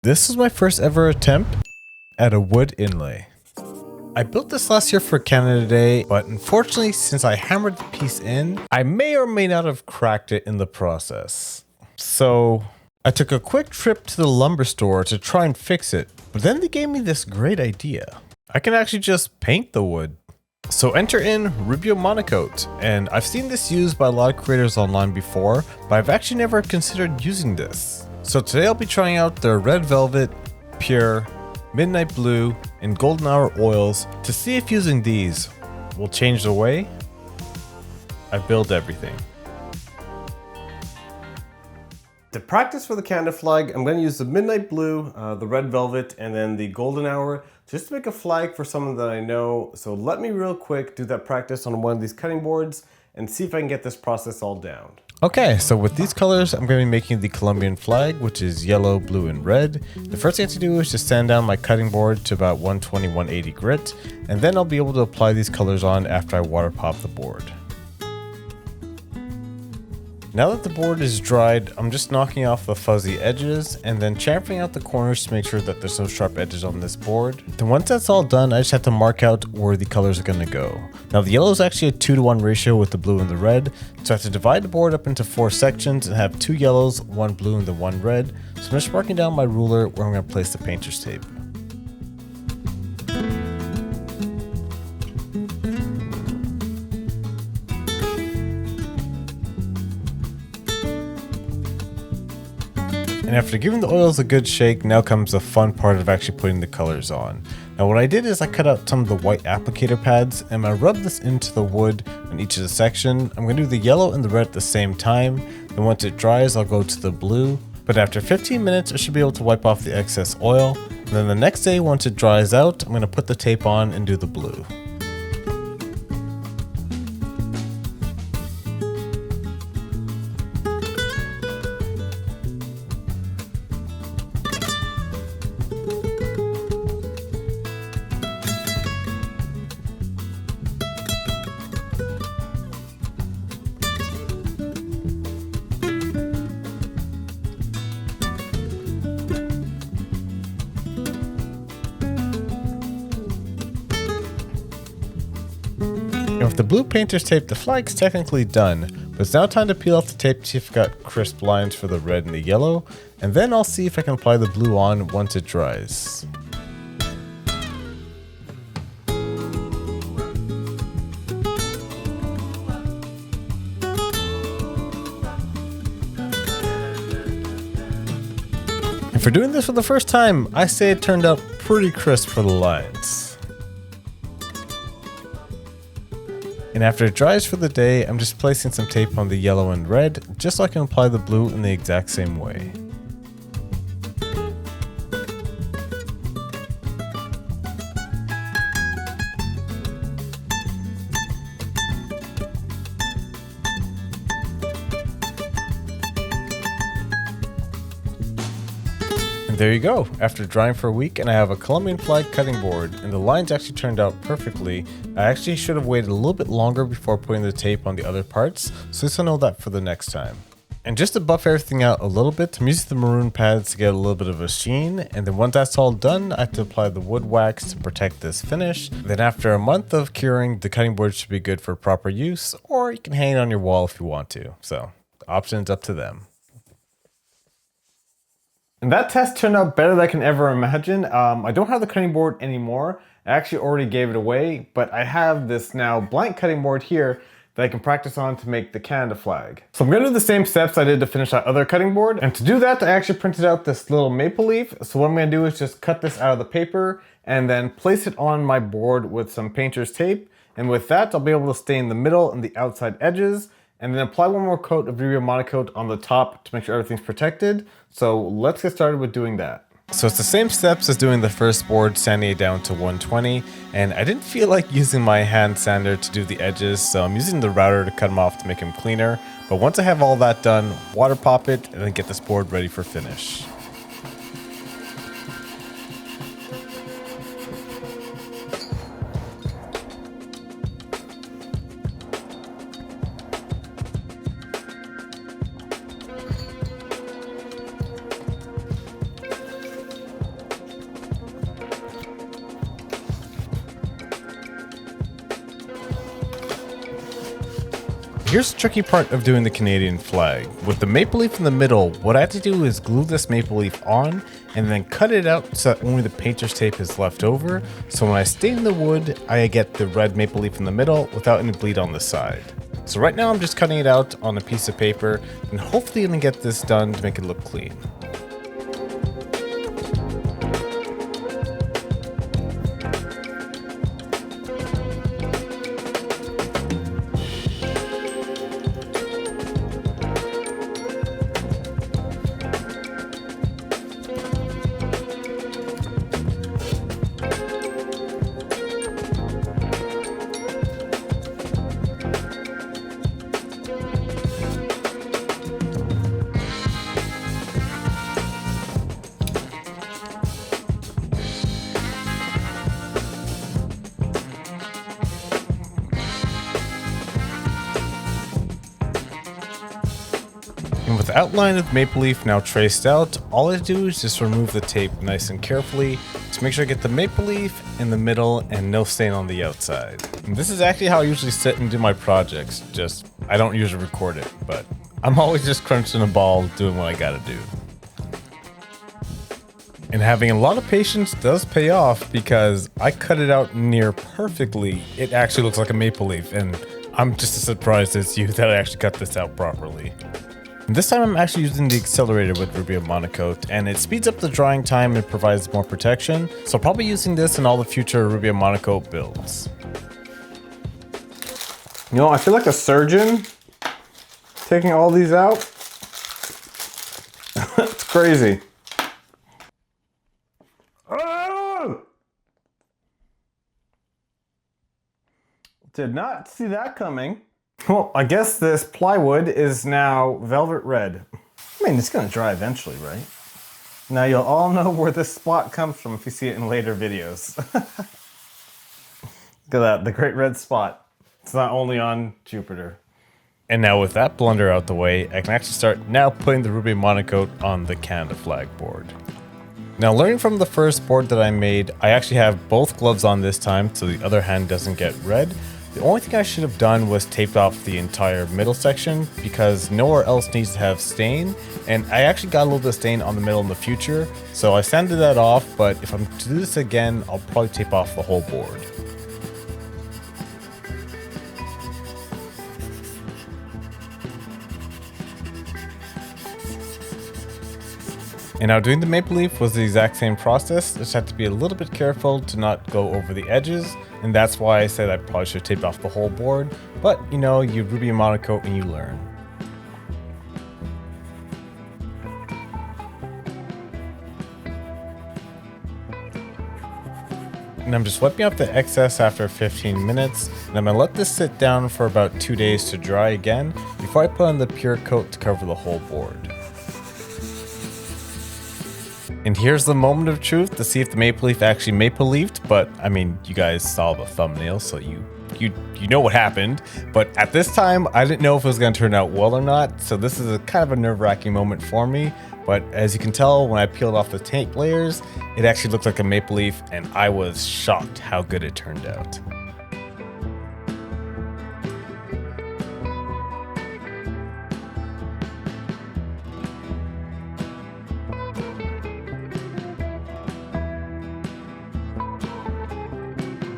This is my first ever attempt at a wood inlay. I built this last year for Canada Day, but unfortunately since I hammered the piece in, I may or may not have cracked it in the process. So I took a quick trip to the lumber store to try and fix it, but then they gave me this great idea. I can actually just paint the wood. So enter in Rubiomonocoat, and I've seen this used by a lot of creators online before, but I've actually never considered using this. So today I'll be trying out the red velvet, pure, midnight blue, and golden hour oils to see if using these will change the way I build everything. To practice for the Canada flag, I'm going to use the midnight blue, the red velvet, and then the golden hour just to make a flag for someone that I know. So let me real quick do that practice on one of these cutting boards and see if I can get this process all down. Okay, so with these colors, I'm going to be making the Colombian flag, which is yellow, blue, and red. The first thing I have to do is just sand down my cutting board to about 120, 180 grit, and then I'll be able to apply these colors on after I water pop the board. Now that the board is dried, I'm just knocking off the fuzzy edges and then chamfering out the corners to make sure that there's no sharp edges on this board. Then once that's all done, I just have to mark out where the colors are going to go. Now the yellow is actually a 2-to-1 ratio with the blue and the red, so I have to divide the board up into 4 sections and have 2 yellows, 1 blue, and then 1 red. So I'm just marking down my ruler where I'm going to place the painter's tape. And after giving the oils a good shake, now comes the fun part of actually putting the colors on. Now what I did is I cut out some of the white applicator pads and I rubbed this into the wood in each of the section. I'm going to do the yellow and the red at the same time. Then once it dries, I'll go to the blue. But after 15 minutes, I should be able to wipe off the excess oil. And then the next day, once it dries out, I'm going to put the tape on and do the blue. And with the blue painter's tape, the flag's technically done, but it's now time to peel off the tape to see if I've got crisp lines for the red and the yellow, and then I'll see if I can apply the blue on once it dries. And for doing this for the first time, I say it turned out pretty crisp for the lines. And after it dries for the day, I'm just placing some tape on the yellow and red, just so I can apply the blue in the exact same way. And there you go. After drying for a week, and I have a Colombian flag cutting board, and the lines actually turned out perfectly. I actually should have waited a little bit longer before putting the tape on the other parts, so just to know that for the next time. And just to buff everything out a little bit, I'm using the maroon pads to get a little bit of a sheen, and then once that's all done, I have to apply the wood wax to protect this finish. Then after a month of curing, the cutting board should be good for proper use, or you can hang it on your wall if you want to. So the option's up to them. And that test turned out better than I can ever imagine. I don't have the cutting board anymore. I actually already gave it away, but I have this now blank cutting board here that I can practice on to make the Canada flag. So I'm gonna do the same steps I did to finish that other cutting board. And to do that, I actually printed out this little maple leaf. So what I'm gonna do is just cut this out of the paper and then place it on my board with some painter's tape. And with that, I'll be able to stain the middle and the outside edges, and then apply one more coat of Rubiomonocoat on the top to make sure everything's protected. So let's get started with doing that. So it's the same steps as doing the first board, sanding it down to 120, and I didn't feel like using my hand sander to do the edges, so I'm using the router to cut them off to make them cleaner. But once I have all that done, water pop it, and then get this board ready for finish. Here's the tricky part of doing the Canadian flag. With the maple leaf in the middle, what I have to do is glue this maple leaf on and then cut it out so that only the painter's tape is left over. So when I stain the wood, I get the red maple leaf in the middle without any bleed on the side. So right now I'm just cutting it out on a piece of paper and hopefully I'm gonna get this done to make it look clean. And with the outline of the maple leaf now traced out, all I do is just remove the tape nice and carefully to make sure I get the maple leaf in the middle and no stain on the outside. And this is actually how I usually sit and do my projects, just I don't usually record it, but I'm always just crunching a ball doing what I gotta do. And having a lot of patience does pay off because I cut it out near perfectly. It actually looks like a maple leaf and I'm just as surprised as you that I actually cut this out properly. And this time I'm actually using the accelerator with Rubiomonocoat and it speeds up the drying time and provides more protection. So I'll probably be using this in all the future Rubiomonocoat builds. You know, I feel like a surgeon taking all these out. It's crazy. Oh! Did not see that coming. Well, I guess this plywood is now velvet red. I mean, it's gonna dry eventually, right? Now you'll all know where this spot comes from if you see it in later videos. Look at that, the great red spot. It's not only on Jupiter. And now with that blunder out the way, I can actually start now putting the Rubiomonocoat on the Canada flag board. Now learning from the first board that I made, I actually have both gloves on this time so the other hand doesn't get red. The only thing I should have done was taped off the entire middle section because nowhere else needs to have stain, and I actually got a little bit of stain on the middle in the future, so I sanded that off, but if I'm to do this again, I'll probably tape off the whole board. And now doing the maple leaf was the exact same process, just had to be a little bit careful to not go over the edges, and that's why I said I probably should tape off the whole board, but you know, you Rubiomonocoat and you learn. And I'm just wiping off the excess after 15 minutes, and I'm gonna let this sit down for about 2 days to dry again before I put on the pure coat to cover the whole board. And here's the moment of truth to see if the maple leaf actually maple leafed, but I mean, you guys saw the thumbnail, so you know what happened. But at this time, I didn't know if it was going to turn out well or not, so this is a kind of a nerve-wracking moment for me. But as you can tell, when I peeled off the tape layers, it actually looked like a maple leaf, and I was shocked how good it turned out.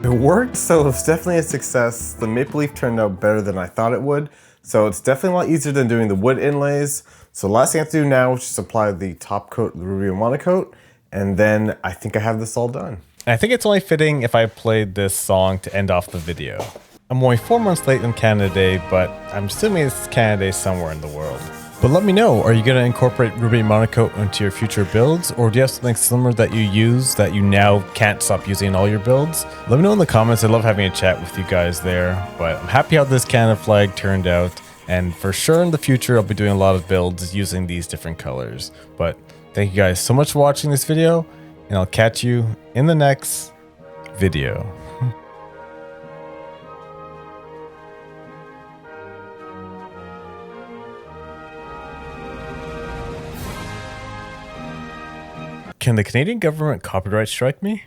It worked, so it's definitely a success. The maple leaf turned out better than I thought it would. So it's definitely a lot easier than doing the wood inlays. So the last thing I have to do now is just apply the top coat of the Rubiomonocoat, and then I think I have this all done. I think it's only fitting if I played this song to end off the video. I'm only 4 months late on Canada Day, but I'm assuming it's Canada Day somewhere in the world. But let me know, are you going to incorporate Rubiomonocoat into your future builds, or do you have something similar that you use that you now can't stop using in all your builds? Let me know in the comments. I love having a chat with you guys there, but I'm happy how this Canada flag turned out, and for sure in the future I'll be doing a lot of builds using these different colors. But thank you guys so much for watching this video, and I'll catch you in the next video. Can the Canadian government copyright strike me?